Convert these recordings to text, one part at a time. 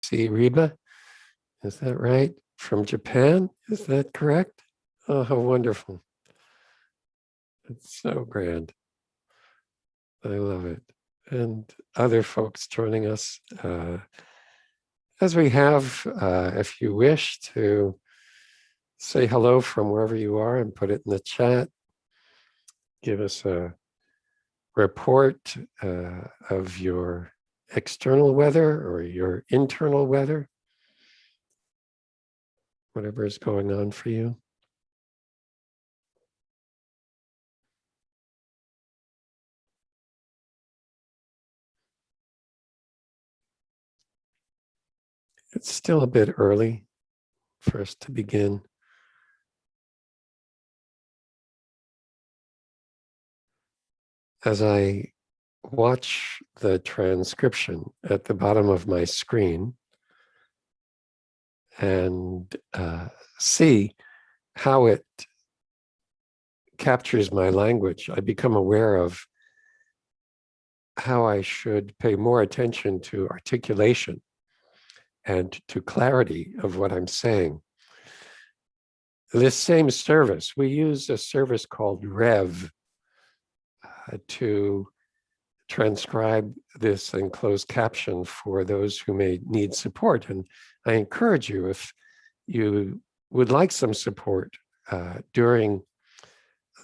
see Reba. Is that right? From Japan? Is that correct? Oh, how wonderful. It's so grand. I love it. And other folks joining us. As we have, if you wish to say hello from wherever you are and put it in the chat, give us a report of your external weather or your internal weather, whatever is going on for you. It's still a bit early for us to begin. As I watch the transcription at the bottom of my screen and see how it captures my language, I become aware of how I should pay more attention to articulation and to clarity of what I'm saying. This same service, we use a service called Rev to transcribe this and closed caption for those who may need support. And I encourage you, if you would like some support during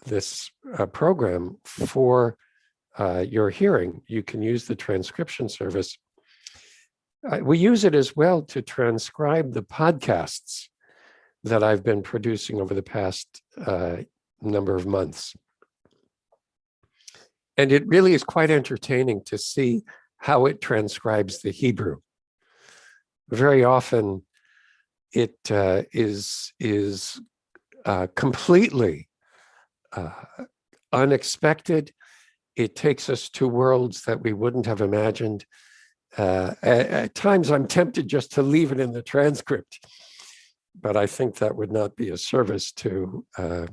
this program for your hearing, you can use the transcription service. We use it as well to transcribe the podcasts that I've been producing over the past number of months. And it really is quite entertaining to see how it transcribes the Hebrew. Very often it is completely unexpected. It takes us to worlds that we wouldn't have imagined. At times I'm tempted just to leave it in the transcript, but I think that would not be a service to the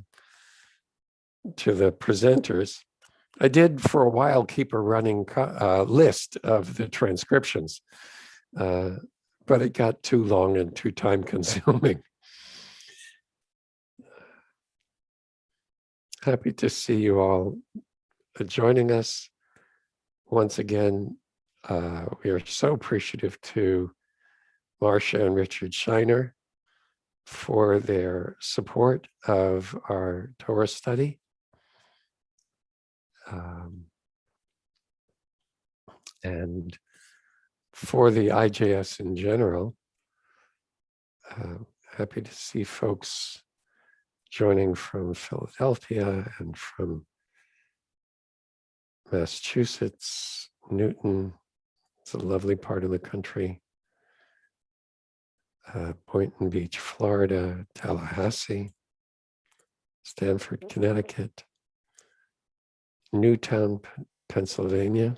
presenters. I did for a while keep a running list of the transcriptions, but it got too long and too time consuming. Happy to see you all joining us. Once again, we are so appreciative to Marcia and Richard Shiner for their support of our Torah study. And for the IJS in general, happy to see folks joining from Philadelphia and from Massachusetts, Newton. It's a lovely part of the country. Boynton Beach, Florida, Tallahassee, Stamford, Connecticut, Newtown, Pennsylvania.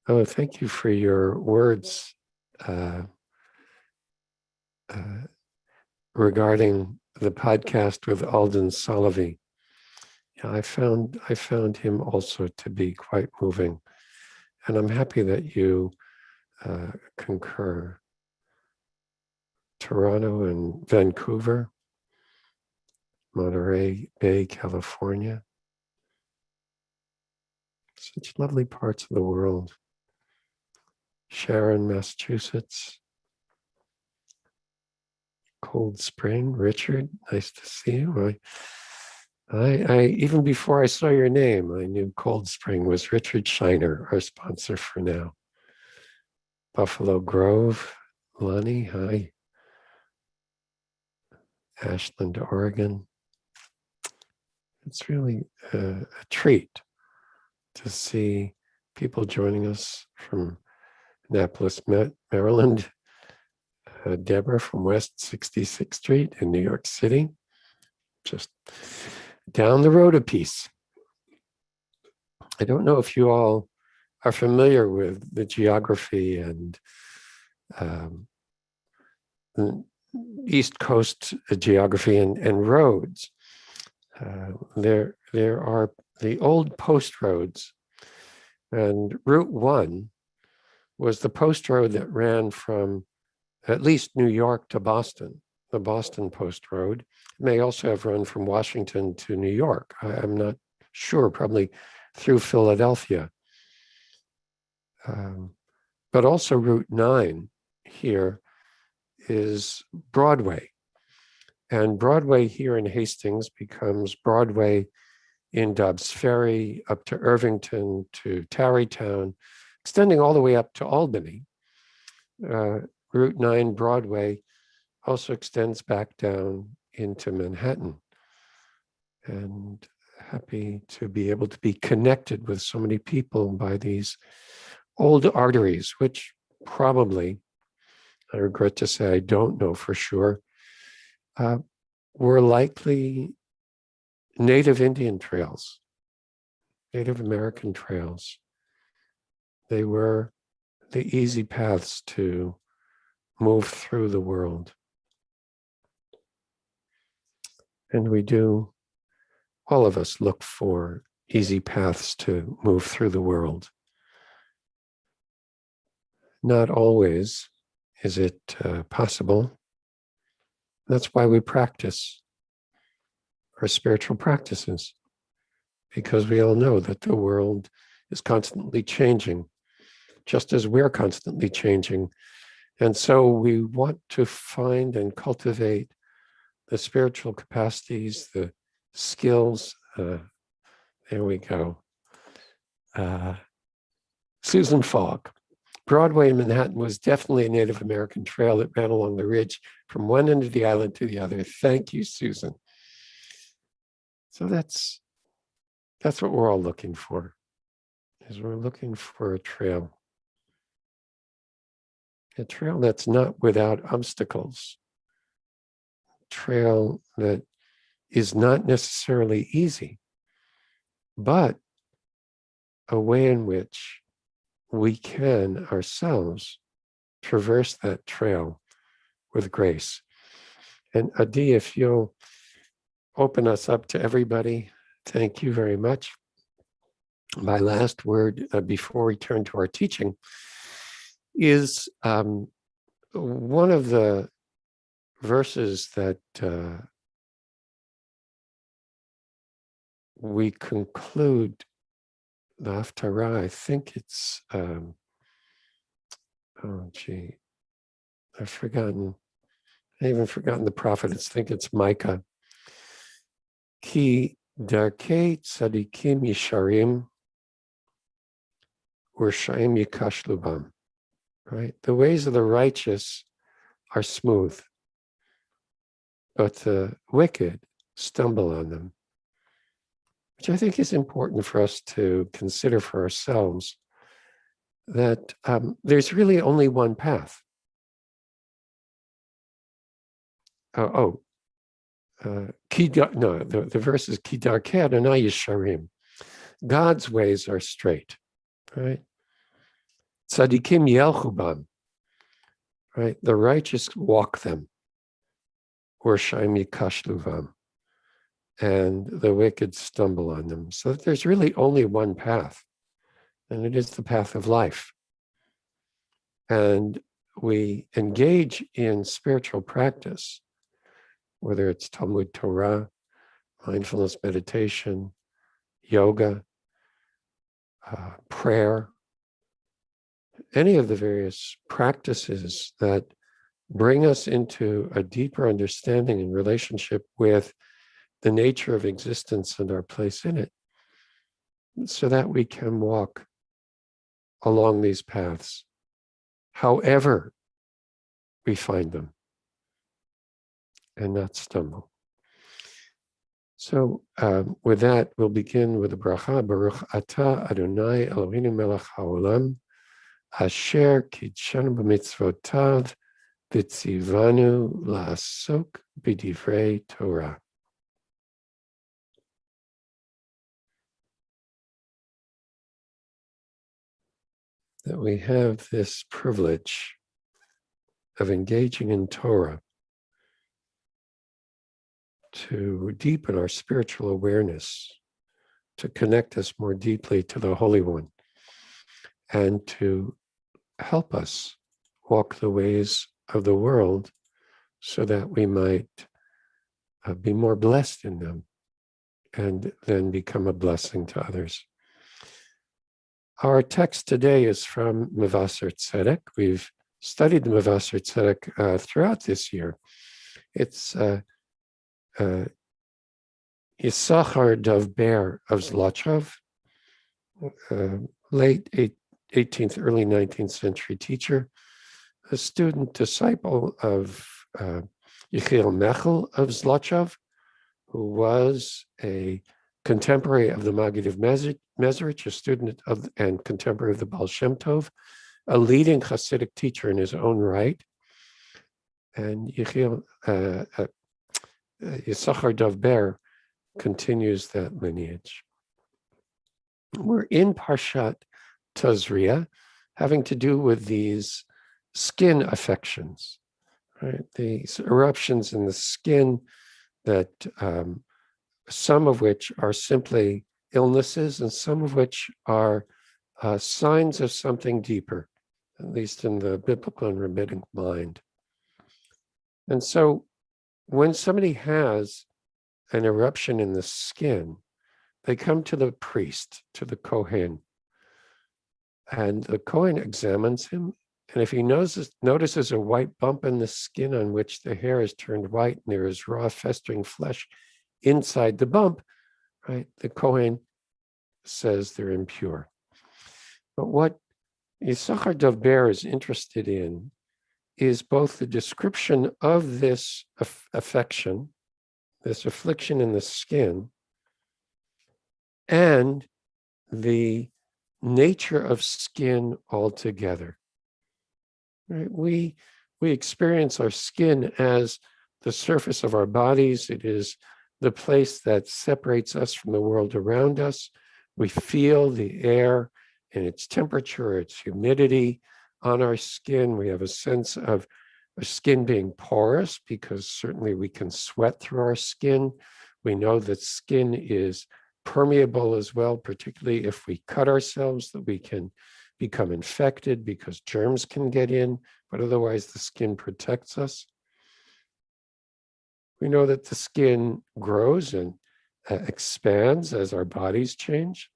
Oh, thank you for your words regarding the podcast with Alden Solovey. Yeah, I found him also to be quite moving, and I'm happy that you concur. Toronto and Vancouver, Monterey Bay, California. Such lovely parts of the world. Sharon, Massachusetts. Cold Spring, Richard, nice to see you. I even before I saw your name, I knew Cold Spring was Richard Shiner, our sponsor for now. Buffalo Grove, Lonnie, hi. Ashland, Oregon. It's really a treat to see people joining us from Annapolis, Maryland. Deborah from West 66th Street in New York City, just down the road a piece. I don't know if you all are familiar with the geography and East Coast geography and roads. There are the old post roads, and Route 1 was the post road that ran from at least New York to Boston, the Boston Post Road. It may also have run from Washington to New York. I'm not sure, probably through Philadelphia. But also Route 9 here is Broadway. And Broadway here in Hastings becomes Broadway in Dobbs Ferry, up to Irvington, to Tarrytown, extending all the way up to Albany. Route 9 Broadway also extends back down into Manhattan. And happy to be able to be connected with so many people by these old arteries, which probably, I regret to say I don't know for sure, were likely Native Indian trails, Native American trails. They were the easy paths to move through the world. And we do, all of us look for easy paths to move through the world. Not always is it possible. That's why we practice our spiritual practices, because we all know that the world is constantly changing, just as we're constantly changing. And so we want to find and cultivate the spiritual capacities, the skills. There we go. Susan Falk. Broadway in Manhattan was definitely a Native American trail that ran along the ridge from one end of the island to the other. Thank you, Susan. So that's what we're all looking for, is we're looking for a trail that's not without obstacles, a trail that is not necessarily easy, but a way in which we can ourselves traverse that trail with grace. And Adi, if you'll open us up to everybody, thank you very much. My last word before we turn to our teaching is one of the verses that we conclude the Haftarah. I think it's, I've even forgotten the prophet. I think it's Micah. Ki darkei tzadikim yisharim u'rshaim yikash lubam. Right? The ways of the righteous are smooth, but the wicked stumble on them, which I think is important for us to consider for ourselves, that there's really only one path. The verse is Ki darkei Adonai yisharim. God's ways are straight, right? Tzadikim yelchu bam, right? The righteous walk them. U'rshaim yikash luvam, and the wicked stumble on them. So there's really only one path, and it is the path of life. And we engage in spiritual practice, whether it's Talmud Torah, mindfulness meditation, yoga, prayer, any of the various practices that bring us into a deeper understanding and relationship with the nature of existence and our place in it, so that we can walk along these paths, however we find them, and not stumble. So with that, we'll begin with the bracha. Baruch atah Adonai Eloheinu melech haolam, asher kitshanu b'mitzvotav v'tzivanu la'asok b'divrei Torah. That we have this privilege of engaging in Torah to deepen our spiritual awareness, to connect us more deeply to the Holy One, and to help us walk the ways of the world so that we might be more blessed in them and then become a blessing to others. Our text today is from Mevaser Tzedek. We've studied the Mevaser Tzedek throughout this year. It's Yisachar Dov Ber of Zlotchov, late 18th, early 19th century teacher, a student disciple of Yechiel Mechel of Zlotchov, who was a contemporary of the Maggid of Mezrich, a student of and contemporary of the Baal Shem Tov, a leading Hasidic teacher in his own right. And Yechiel Yisachar Dov Ber continues that lineage. We're in Parshat Tazria, having to do with these skin affections, right? These eruptions in the skin that some of which are simply illnesses and some of which are signs of something deeper, at least in the biblical and rabbinic mind. And so when somebody has an eruption in the skin, they come to the priest, to the Kohen, and the Kohen examines him. And if he notices a white bump in the skin on which the hair is turned white and there is raw festering flesh inside the bump, right, the Kohen says they're impure. But what Yisachar Dov Ber is interested in is both the description of this affection, this affliction in the skin, and the nature of skin altogether. Right? We experience our skin as the surface of our bodies. It is the place that separates us from the world around us. We feel the air and its temperature, its humidity on our skin. We have a sense of our skin being porous because certainly we can sweat through our skin. We know that skin is permeable as well, particularly if we cut ourselves, that we can become infected because germs can get in, but otherwise the skin protects us. We know that the skin grows and expands as our bodies change.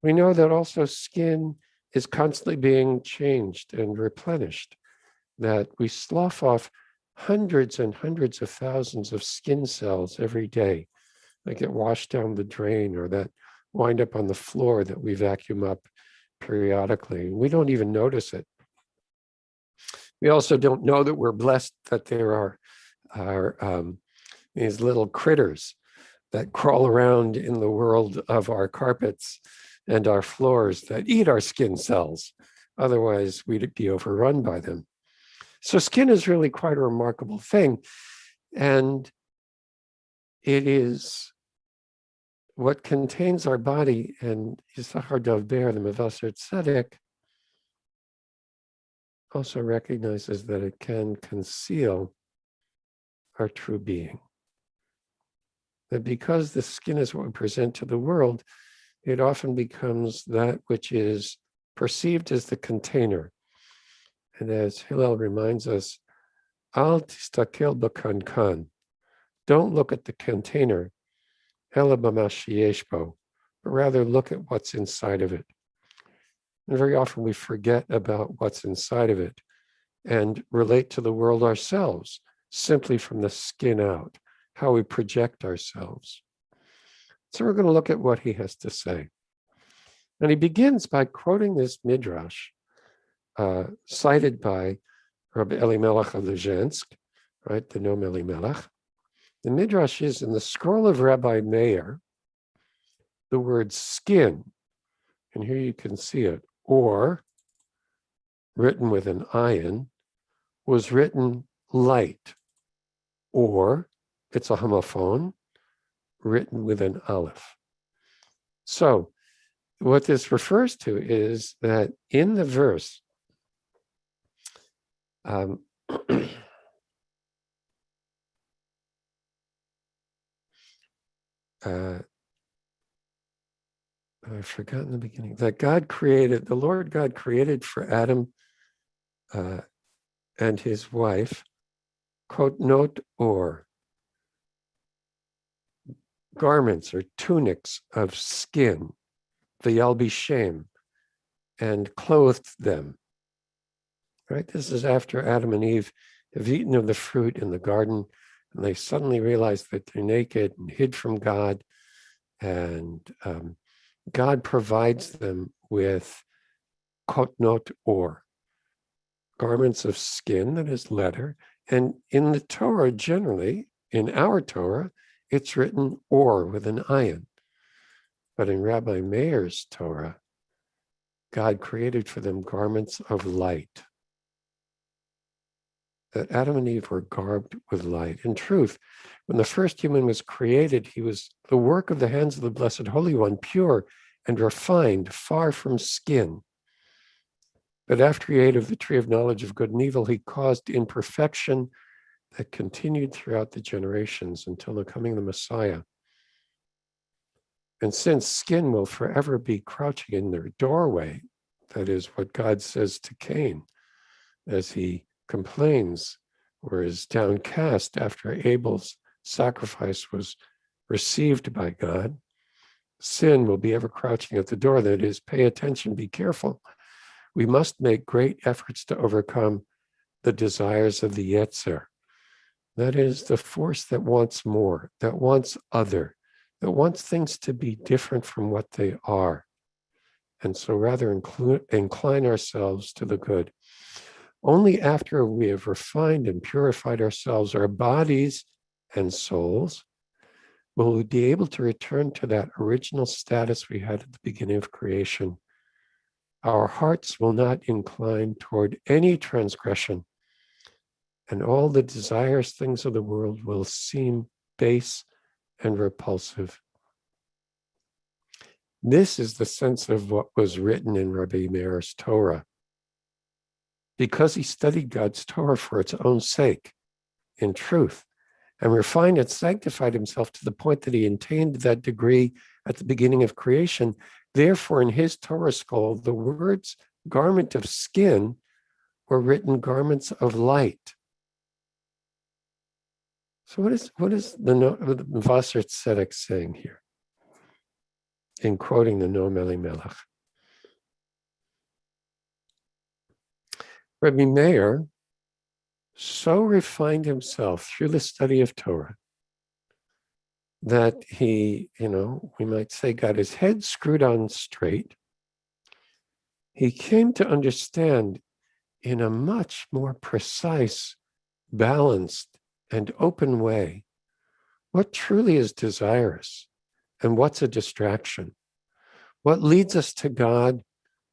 We know that also skin is constantly being changed and replenished, that we slough off hundreds and hundreds of thousands of skin cells every day that get washed down the drain or that wind up on the floor that we vacuum up periodically. We don't even notice it. We also don't know that we're blessed that there are these little critters that crawl around in the world of our carpets and our floors that eat our skin cells. Otherwise, we'd be overrun by them. So skin is really quite a remarkable thing. And it is what contains our body. And Yisachar Dov Ber, the Mevaser Tzedek, also recognizes that it can conceal our true being. That because the skin is what we present to the world, it often becomes that which is perceived as the container. And as Hillel reminds us, Al tistakel b'kankan, don't look at the container, ela b'ma sheyesh bo, but rather look at what's inside of it. And very often we forget about what's inside of it and relate to the world ourselves simply from the skin out, how we project ourselves. So we're going to look at what he has to say. And he begins by quoting this midrash cited by Rabbi Elimelech of Lezhensk, right, the Nom Elimelech. The midrash is in the scroll of Rabbi Meir, the word skin, and here you can see it, or written with an ayin, was written light, or it's a homophone, written with an aleph. So what this refers to is that in the verse, I've forgotten the beginning. That God created, the Lord God created for Adam and his wife, quote, note or garments or tunics of skin, v'yalbishem, and clothed them. Right? This is after Adam and Eve have eaten of the fruit in the garden, and they suddenly realize that they're naked and hid from God. And God provides them with kotnot or garments of skin, that is leather. And in the Torah, generally, in our Torah, it's written or with an ayin. But in Rabbi Meir's Torah, God created for them garments of light. That Adam and Eve were garbed with light. In truth, when the first human was created, he was the work of the hands of the Blessed Holy One, pure and refined, far from skin. But after he ate of the tree of knowledge of good and evil, he caused imperfection that continued throughout the generations until the coming of the Messiah. And since skin will forever be crouching in their doorway, that is what God says to Cain as he complains or is downcast after Abel's sacrifice was received by God, sin will be ever crouching at the door. That is, pay attention, be careful. We must make great efforts to overcome the desires of the Yetzer. That is the force that wants more, that wants other, that wants things to be different from what they are. And so rather incline ourselves to the good. Only after we have refined and purified ourselves, our bodies and souls, will we be able to return to that original status we had at the beginning of creation. Our hearts will not incline toward any transgression, and all the desires, things of the world will seem base and repulsive. This is the sense of what was written in Rabbi Meir's Torah. Because he studied God's Torah for its own sake, in truth, and refined and sanctified himself to the point that he attained that degree at the beginning of creation. Therefore, in his Torah scroll, the words garment of skin were written garments of light. So what is the Mevasar Tzedek saying here in quoting the Noam Elimelech? Rabbi Meir so refined himself through the study of Torah that he, we might say, got his head screwed on straight. He came to understand in a much more precise, balanced, and open way what truly is desirous and what's a distraction, what leads us to God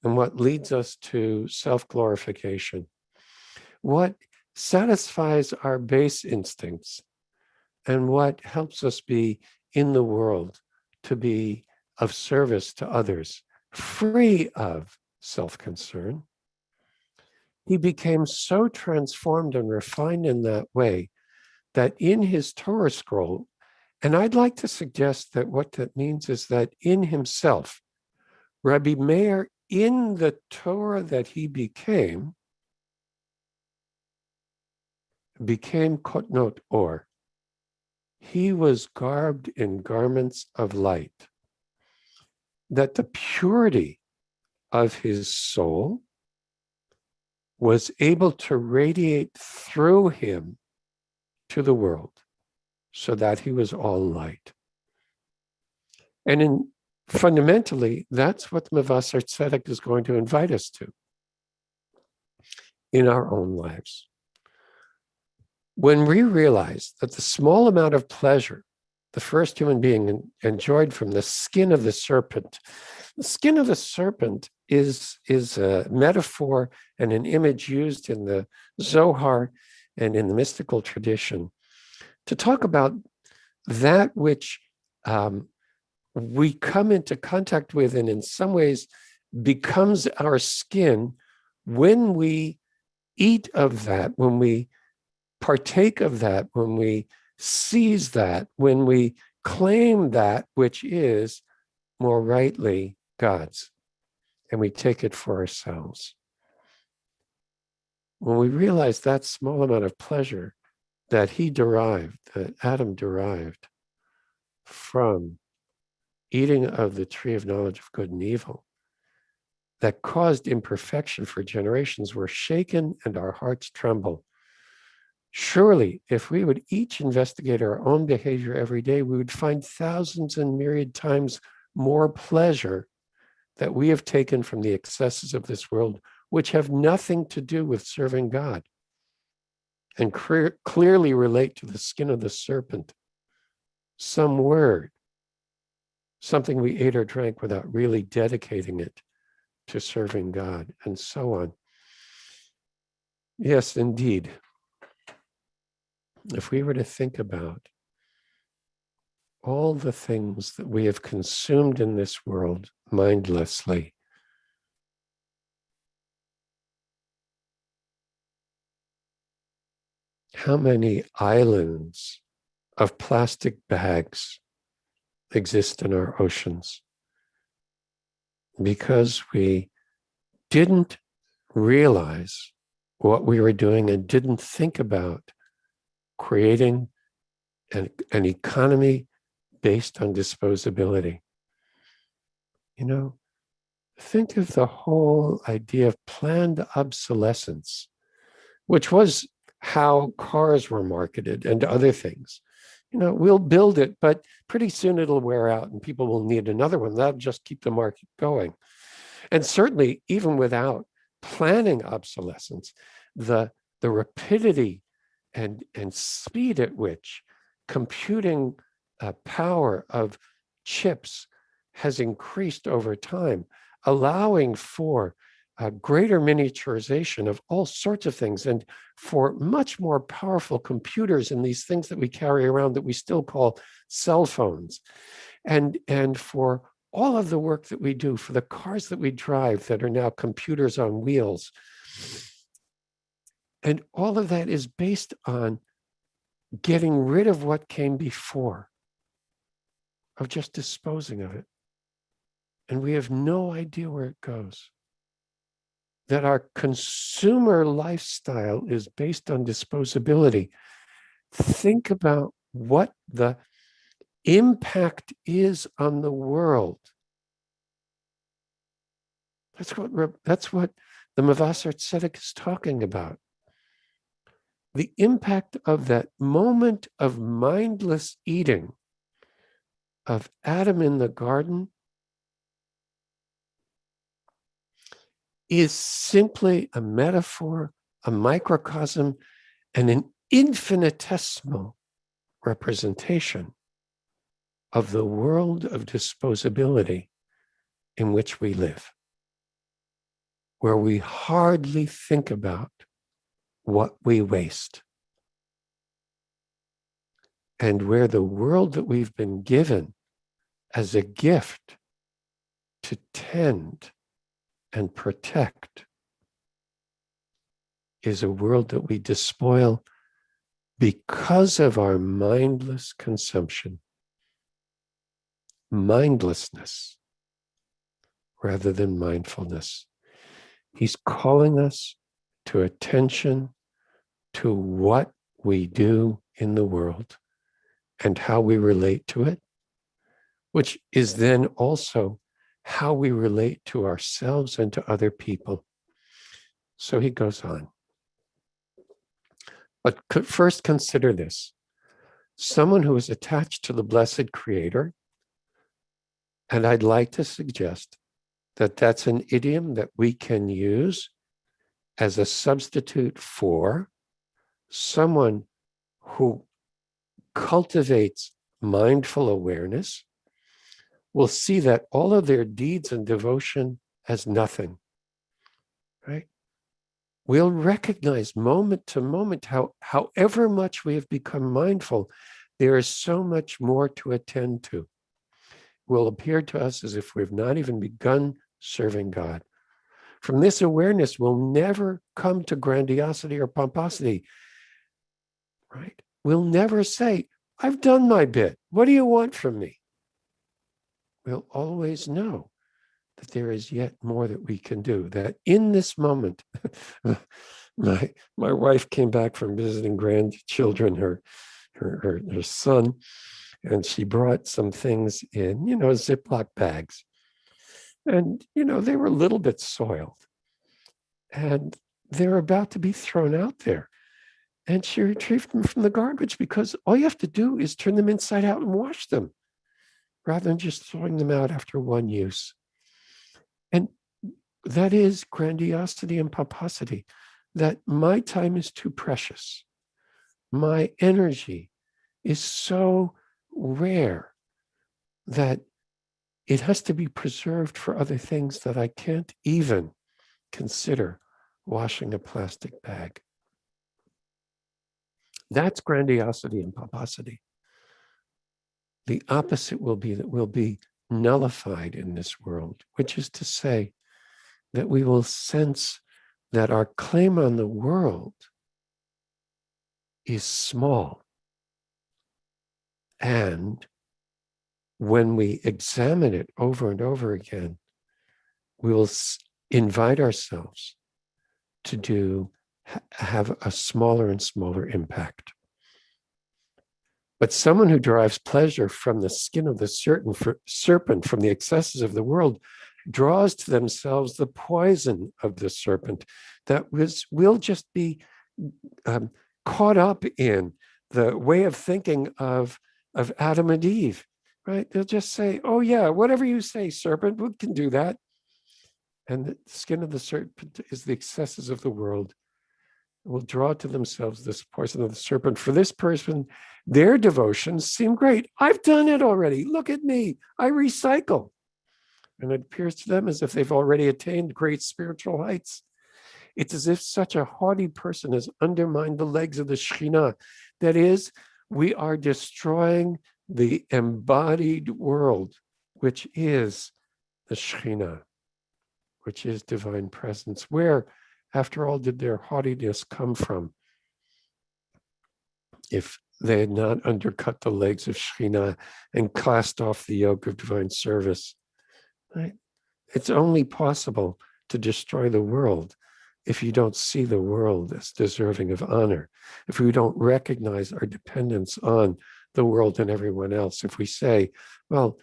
and what leads us to self-glorification, what satisfies our base instincts and what helps us be in the world to be of service to others, free of self-concern. He became so transformed and refined in that way that in his Torah scroll, and I'd like to suggest that what that means is that in himself, Rabbi Meir, in the Torah that he became kotnot or. He was garbed in garments of light, that the purity of his soul was able to radiate through him to the world, so that he was all light. And fundamentally, that's what the Mevasar Tzedek is going to invite us to in our own lives. When we realize that the small amount of pleasure the first human being enjoyed from the skin of the serpent is a metaphor and an image used in the Zohar and in the mystical tradition to talk about that which we come into contact with and in some ways becomes our skin when we eat of that, when we partake of that, when we seize that, when we claim that which is more rightly God's, and we take it for ourselves. When we realize that small amount of pleasure that that Adam derived from eating of the tree of knowledge of good and evil, that caused imperfection for generations, we're shaken and our hearts tremble. Surely, if we would each investigate our own behavior every day, we would find thousands and myriad times more pleasure that we have taken from the excesses of this world, which have nothing to do with serving God, and clearly relate to the skin of the serpent, some word, something we ate or drank without really dedicating it to serving God, and so on. Yes, indeed. If we were to think about all the things that we have consumed in this world mindlessly, how many islands of plastic bags exist in our oceans because we didn't realize what we were doing and didn't think about creating an economy based on disposability. You know, think of the whole idea of planned obsolescence, which was how cars were marketed and other things. You know, we'll build it, but pretty soon it'll wear out and people will need another one. That'll just keep the market going. And certainly, even without planning obsolescence, the rapidity and speed at which computing power of chips has increased over time, allowing for greater miniaturization of all sorts of things, and for much more powerful computers and these things that we carry around that we still call cell phones, and for all of the work that we do, for the cars that we drive that are now computers on wheels. And all of that is based on getting rid of what came before, of just disposing of it. And we have no idea where it goes. That our consumer lifestyle is based on disposability. Think about what the impact is on the world. That's what the Mavasar Tzedek is talking about. The impact of that moment of mindless eating of Adam in the garden is simply a metaphor, a microcosm, and an infinitesimal representation of the world of disposability in which we live, where we hardly think about what we waste, and where the world that we've been given as a gift to tend and protect is a world that we despoil because of our mindless consumption, mindlessness rather than mindfulness. He's calling us to attention to what we do in the world and how we relate to it, which is then also how we relate to ourselves and to other people. So he goes on. But first consider this. Someone who is attached to the blessed Creator, and I'd like to suggest that that's an idiom that we can use as a substitute for someone who cultivates mindful awareness, will see that all of their deeds and devotion as nothing, right? We'll recognize moment to moment however much we have become mindful, there is so much more to attend to. It will appear to us as if we've not even begun serving God. From this awareness, we'll never come to grandiosity or pomposity, right? We'll never say, I've done my bit. What do you want from me? We'll always know that there is yet more that we can do, that in this moment, my wife came back from visiting grandchildren, her son, and she brought some things in, Ziploc bags. And, they were a little bit soiled. And they're about to be thrown out there. And she retrieved them from the garbage because all you have to do is turn them inside out and wash them rather than just throwing them out after one use. And that is grandiosity and pomposity, that my time is too precious. My energy is so rare that it has to be preserved for other things that I can't even consider washing a plastic bag. That's grandiosity and pomposity. The opposite will be that we'll be nullified in this world, which is to say that we will sense that our claim on the world is small. And when we examine it over and over again, we will invite ourselves to have a smaller and smaller impact. But someone who derives pleasure from the skin of the serpent, from the excesses of the world, draws to themselves the poison of the serpent that will just be caught up in the way of thinking of Adam and Eve, right? They'll just say, oh yeah, whatever you say, serpent, we can do that. And the skin of the serpent is the excesses of the world. Will draw to themselves this poison of the serpent. For this person, their devotions seem great. I've done it already. Look at me. I recycle. And it appears to them as if they've already attained great spiritual heights. It's as if such a haughty person has undermined the legs of the Shekhinah. That is, we are destroying the embodied world, which is the Shekhinah, which is divine presence. Where, after all, did their haughtiness come from? If they had not undercut the legs of Shekhinah and cast off the yoke of divine service, right? It's only possible to destroy the world if you don't see the world as deserving of honor, if we don't recognize our dependence on the world and everyone else, if we say, well,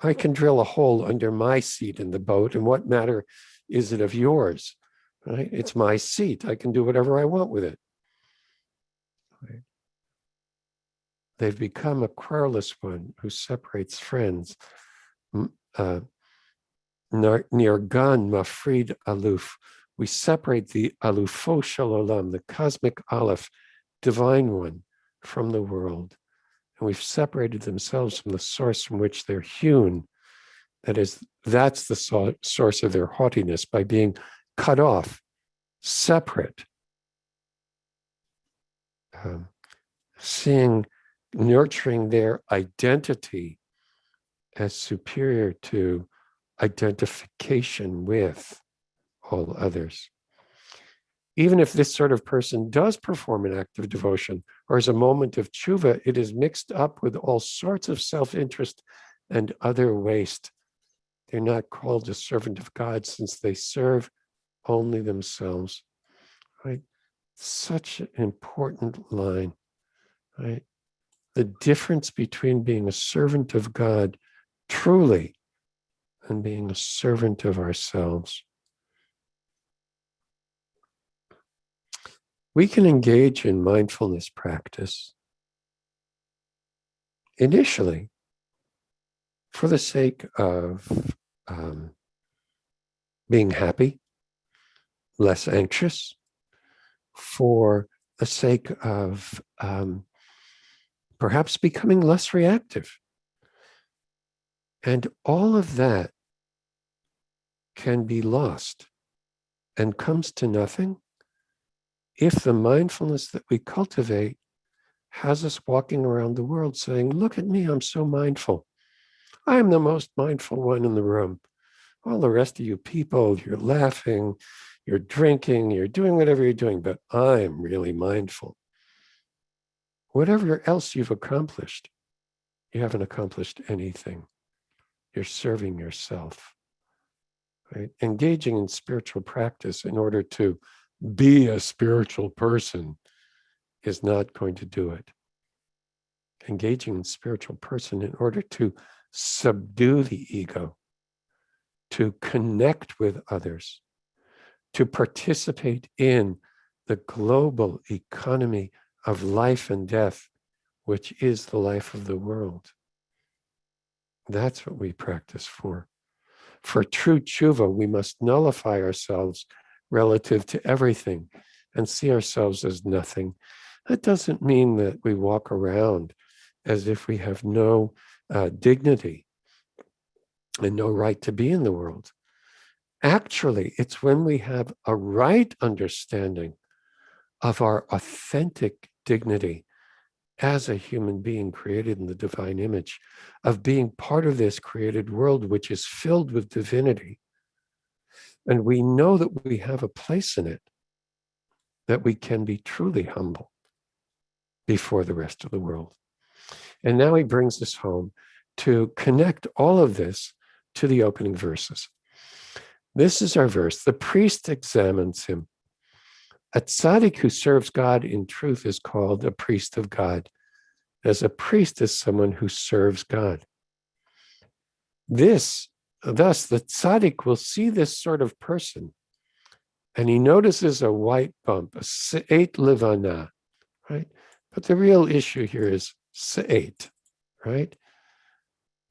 I can drill a hole under my seat in the boat, and what matter is it of yours? Right? It's my seat. I can do whatever I want with it. Right? They've become a querulous one who separates friends. Nirgan mafrid aluf. We separate the alufo shalolam, the cosmic aleph, divine one, from the world. And we've separated themselves from the source from which they're hewn. That's the source of their haughtiness, by being cut off, separate, nurturing their identity as superior to identification with all others. Even if this sort of person does perform an act of devotion or is a moment of tshuva, it is mixed up with all sorts of self-interest and other waste. They're not called a servant of God since they serve only themselves, right? Such an important line, right? The difference between being a servant of God truly and being a servant of ourselves. We can engage in mindfulness practice initially for the sake of being happy, less anxious, for the sake of perhaps becoming less reactive. And all of that can be lost and comes to nothing if the mindfulness that we cultivate has us walking around the world saying, look at me, I'm so mindful. I am the most mindful one in the room. All the rest of you people, you're laughing, you're drinking, you're doing whatever you're doing, but I'm really mindful. Whatever else you've accomplished, you haven't accomplished anything. You're serving yourself. right? Engaging in spiritual practice in order to be a spiritual person is not going to do it. Engaging in spiritual person in order to subdue the ego, to connect with others, to participate in the global economy of life and death, which is the life of the world. That's what we practice for. For true tshuva, we must nullify ourselves relative to everything and see ourselves as nothing. That doesn't mean that we walk around as if we have no dignity and no right to be in the world. Actually, it's when we have a right understanding of our authentic dignity as a human being created in the divine image, of being part of this created world, which is filled with divinity. And we know that we have a place in it, that we can be truly humble before the rest of the world. And now he brings us home to connect all of this to the opening verses. This is our verse. The priest examines him. A tzaddik who serves God in truth is called a priest of God, as a priest is someone who serves God. Thus, the tzaddik will see this sort of person, and he notices a white bump, a se'et levana, right? But the real issue here is se'et, right?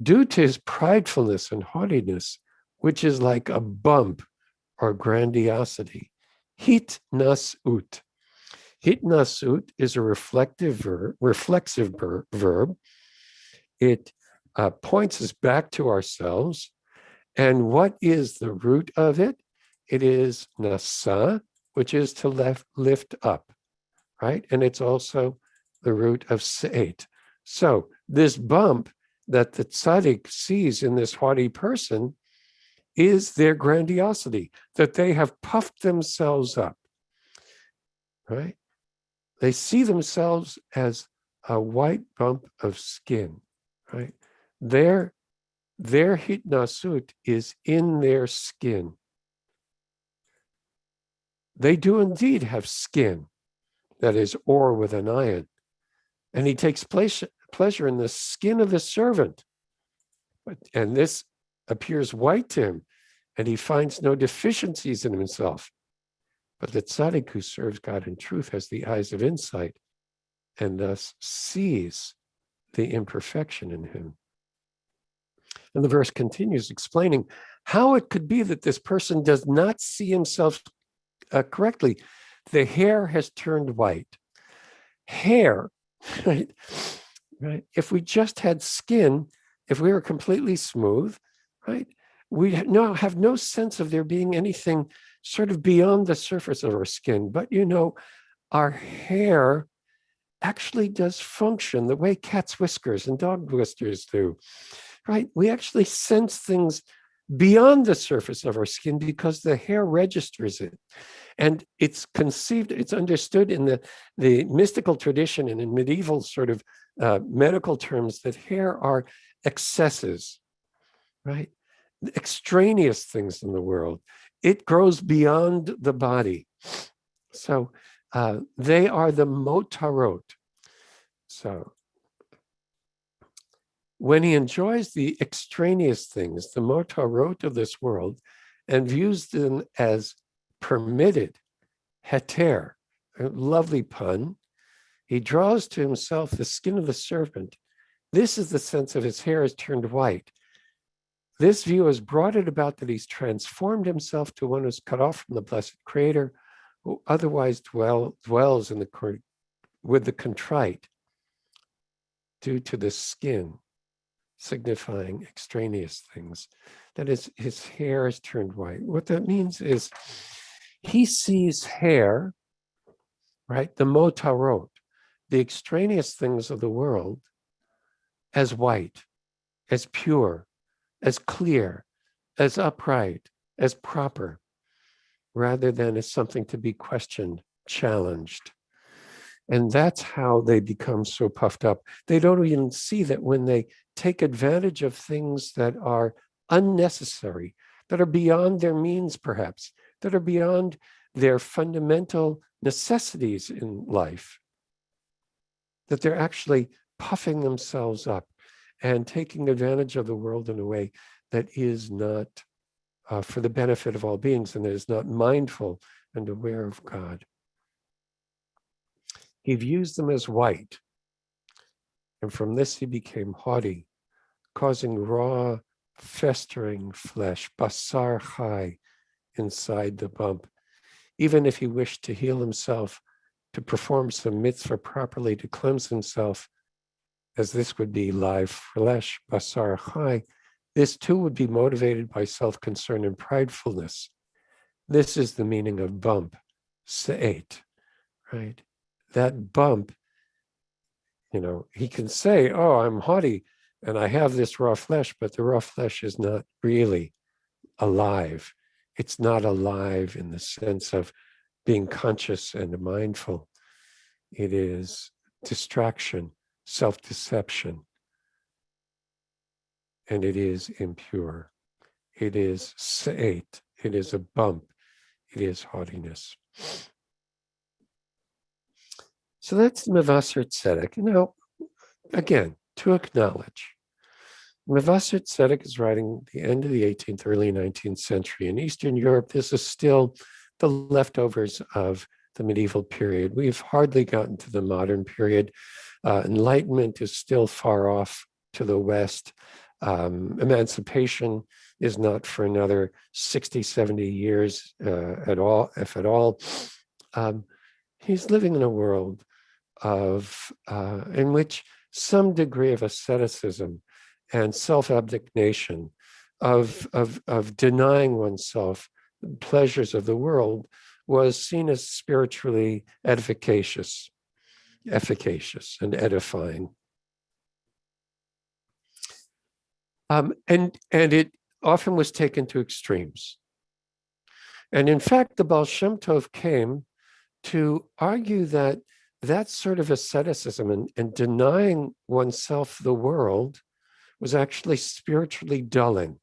Due to his pridefulness and haughtiness, which is like a bump or grandiosity, hitnasut. Hitnasut is a reflexive verb. It points us back to ourselves. And what is the root of it? It is nasa, which is to lift up, right? And it's also the root of se'et. So this bump that the tzaddik sees in this haughty person is their grandiosity, that they have puffed themselves up, right? They see themselves as a white bump of skin, right? Their hitnasut is in their skin. They do indeed have skin, that is, ore with an iron. And he takes pleasure in the skin of the servant. And this appears white to him, and he finds no deficiencies in himself. But the tzaddik who serves God in truth has the eyes of insight and thus sees the imperfection in him. And the verse continues explaining how it could be that this person does not see himself correctly. The hair has turned white. Hair, right? If we just had skin, if we were completely smooth, right? We have no sense of there being anything sort of beyond the surface of our skin. But our hair actually does function the way cat's whiskers and dog whiskers do, right? We actually sense things beyond the surface of our skin because the hair registers it. And it's understood in the mystical tradition and in medieval sort of medical terms that hair are excesses, right? Extraneous things in the world. It grows beyond the body. So they are the motarot. So when he enjoys the extraneous things, the motarot of this world, and views them as permitted, heter, a lovely pun, he draws to himself the skin of the serpent. This is the sense of his hair has turned white. This view has brought it about that he's transformed himself to one who's cut off from the blessed Creator, who otherwise dwells with the contrite due to the skin, signifying extraneous things. That is, his hair is turned white. What that means is he sees hair, right, the motarot, the extraneous things of the world, as white, as pure, as clear, as upright, as proper, rather than as something to be questioned, challenged. And that's how they become so puffed up. They don't even see that when they take advantage of things that are unnecessary, that are beyond their means, perhaps, that are beyond their fundamental necessities in life, that they're actually puffing themselves up and taking advantage of the world in a way that is not for the benefit of all beings and that is not mindful and aware of God. He views them as white, and from this he became haughty, causing raw, festering flesh, basar chai, inside the bump. Even if he wished to heal himself, to perform some mitzvah properly, to cleanse himself, as this would be live flesh, basar chai, this too would be motivated by self-concern and pridefulness. This is the meaning of bump, se'et, right? That bump, he can say, oh, I'm haughty and I have this raw flesh, but the raw flesh is not really alive. It's not alive in the sense of being conscious and mindful. It is distraction, self-deception, and it is impure. It is se'et. It is a bump. It is haughtiness. So that's Mevasser Tzedek. Again, to acknowledge, Mevasser Tzedek is writing the end of the 18th, early 19th century. In Eastern Europe, this is still the leftovers of the medieval period. We've hardly gotten to the modern period. Enlightenment is still far off to the West. Emancipation is not for another 60, 70 years at all, if at all. He's living in a world in which some degree of asceticism and self-abnegation, of denying oneself the pleasures of the world, was seen as spiritually efficacious and edifying. And it often was taken to extremes. And in fact, the Baal Shem Tov came to argue that that sort of asceticism and denying oneself the world was actually spiritually dulling.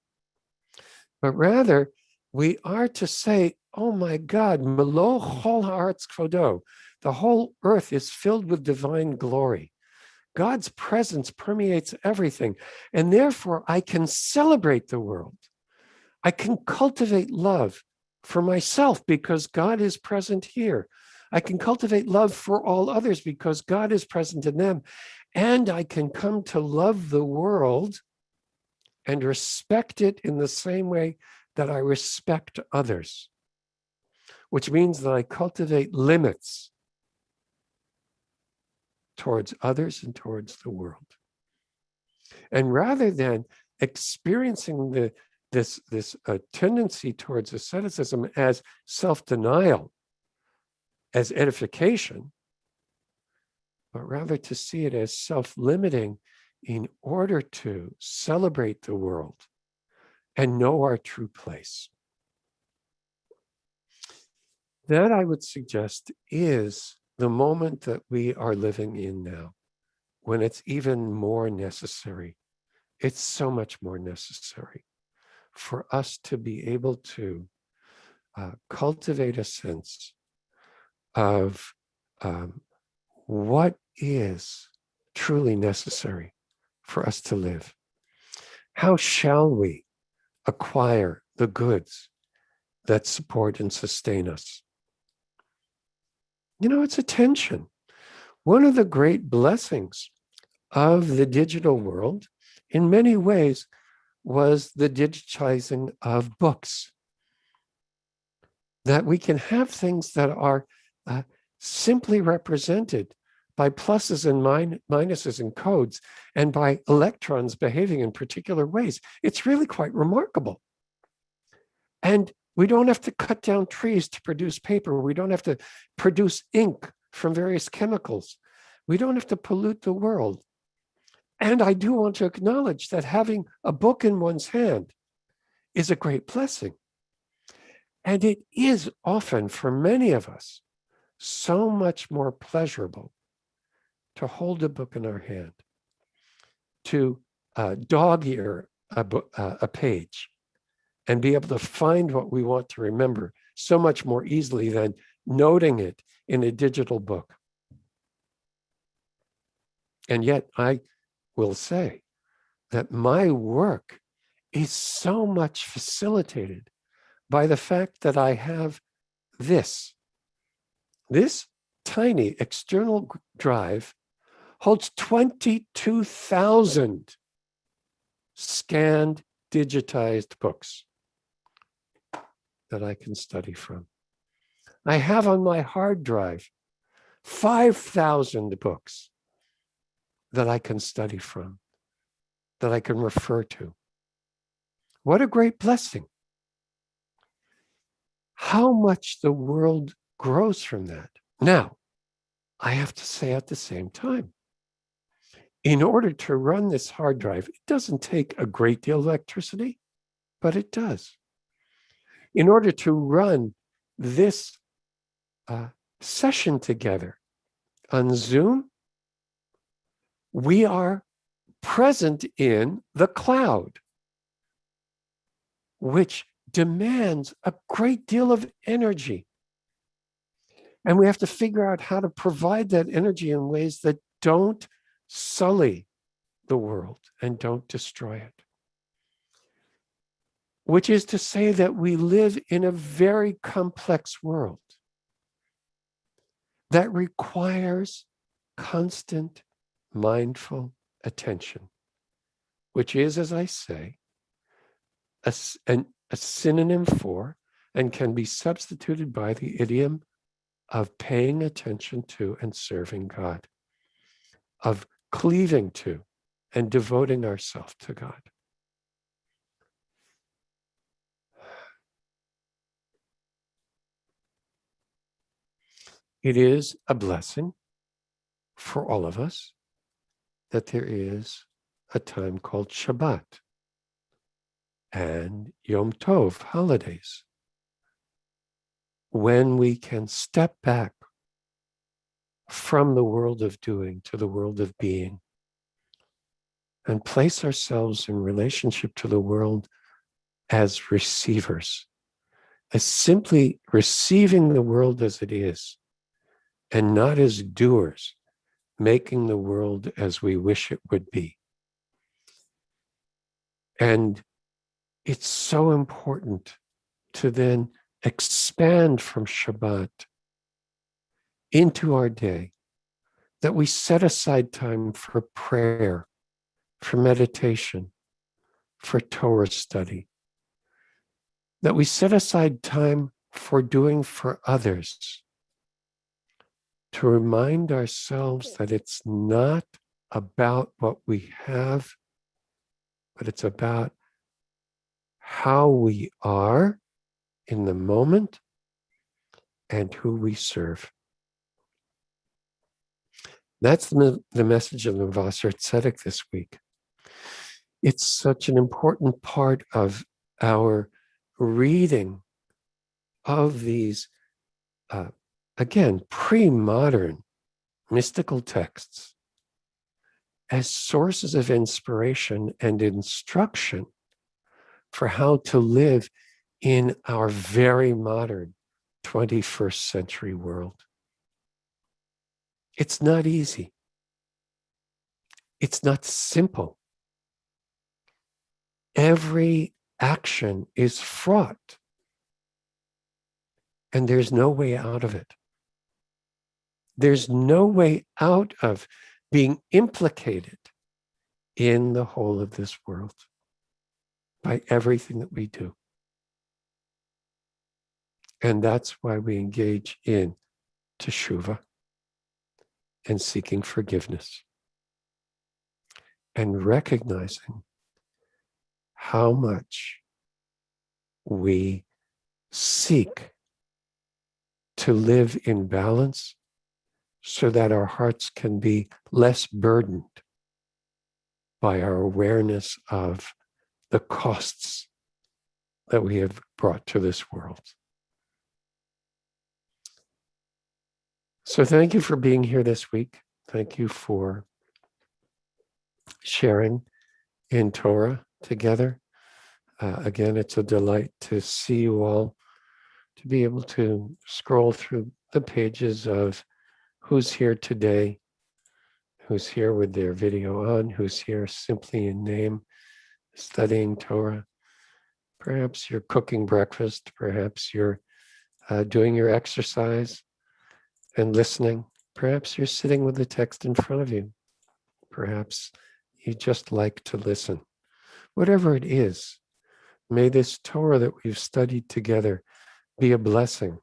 But rather, we are to say, oh my God, Melo chol haaretz kvodo, the whole earth is filled with divine glory. God's presence permeates everything, and therefore I can celebrate the world. I can cultivate love for myself because God is present here. I can cultivate love for all others because God is present in them. And I can come to love the world and respect it in the same way that I respect others, which means that I cultivate limits towards others and towards the world. And rather than experiencing this tendency towards asceticism as self-denial, as edification, but rather to see it as self-limiting in order to celebrate the world and know our true place. That, I would suggest, is the moment that we are living in now, when it's even more necessary. It's so much more necessary for us to be able to cultivate a sense of what is truly necessary for us to live. How shall we acquire the goods that support and sustain us? It's a tension. One of the great blessings of the digital world, in many ways, was the digitizing of books. That we can have things that are simply represented by pluses and minuses and codes, and by electrons behaving in particular ways. It's really quite remarkable. And we don't have to cut down trees to produce paper. We don't have to produce ink from various chemicals. We don't have to pollute the world. And I do want to acknowledge that having a book in one's hand is a great blessing. And it is often, for many of us, so much more pleasurable to hold a book in our hand, to dog-ear a page, and be able to find what we want to remember so much more easily than noting it in a digital book. And yet I will say that my work is so much facilitated by the fact that I have this tiny external drive holds 22,000 scanned, digitized books that I can study from. I have on my hard drive 5,000 books that I can study from, that I can refer to. What a great blessing. How much the world grows from that. Now, I have to say at the same time, in order to run this hard drive, it doesn't take a great deal of electricity, but it does. In order to run this session together on Zoom, we are present in the cloud, which demands a great deal of energy. And we have to figure out how to provide that energy in ways that don't sully the world and don't destroy it. Which is to say that we live in a very complex world that requires constant mindful attention, which is, as I say, a synonym for and can be substituted by the idiom of paying attention to and serving God, of cleaving to and devoting ourselves to God. It is a blessing for all of us that there is a time called Shabbat and Yom Tov, holidays, when we can step back from the world of doing to the world of being and place ourselves in relationship to the world as receivers, as simply receiving the world as it is, and not as doers, making the world as we wish it would be. And it's so important to then expand from Shabbat into our day, that we set aside time for prayer, for meditation, for Torah study, that we set aside time for doing for others, to remind ourselves that it's not about what we have, but it's about how we are in the moment and who we serve. That's the message of the Vaser Tzedek this week. It's such an important part of our reading of these, again, pre-modern mystical texts as sources of inspiration and instruction for how to live in our very modern 21st century world. It's not easy. It's not simple. Every action is fraught, and there's no way out of it. There's no way out of being implicated in the whole of this world by everything that we do. And that's why we engage in teshuvah and seeking forgiveness and recognizing how much we seek to live in balance so that our hearts can be less burdened by our awareness of the costs that we have brought to this world. So thank you for being here this week. Thank you for sharing in Torah together. Again, it's a delight to see you all, to be able to scroll through the pages of who's here today, who's here with their video on, who's here simply in name, studying Torah. Perhaps you're cooking breakfast, perhaps you're doing your exercise and listening. Perhaps you're sitting with the text in front of you. Perhaps you just like to listen. Whatever it is, may this Torah that we've studied together be a blessing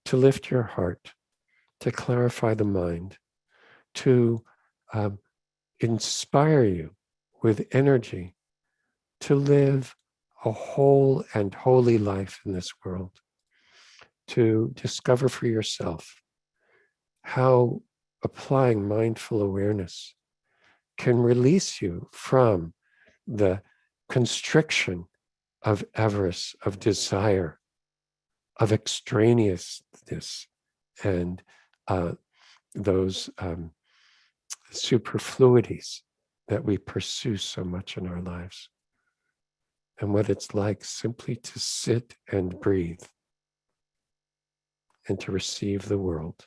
to lift your heart, to clarify the mind, to inspire you with energy to live a whole and holy life in this world, to discover for yourself how applying mindful awareness can release you from the constriction of avarice, of desire, of extraneousness, and those superfluities that we pursue so much in our lives. And what it's like simply to sit and breathe and to receive the world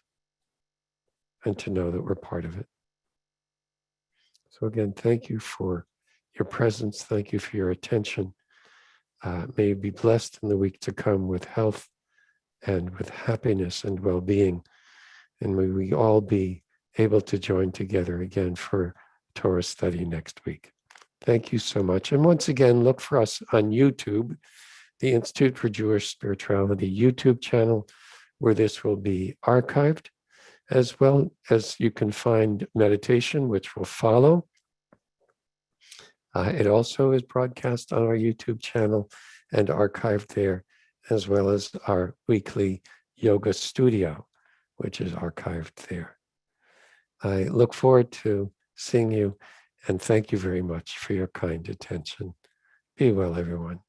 and to know that we're part of it. So again, thank you for your presence. Thank you for your attention. May you be blessed in the week to come with health and with happiness and well-being. And may we all be able to join together again for Torah study next week. Thank you so much. And once again, look for us on YouTube, the Institute for Jewish Spirituality YouTube channel, where this will be archived, as well as you can find meditation, which will follow. It also is broadcast on our YouTube channel and archived there, as well as our weekly yoga studio, which is archived there. I look forward to seeing you, and thank you very much for your kind attention. Be well, everyone.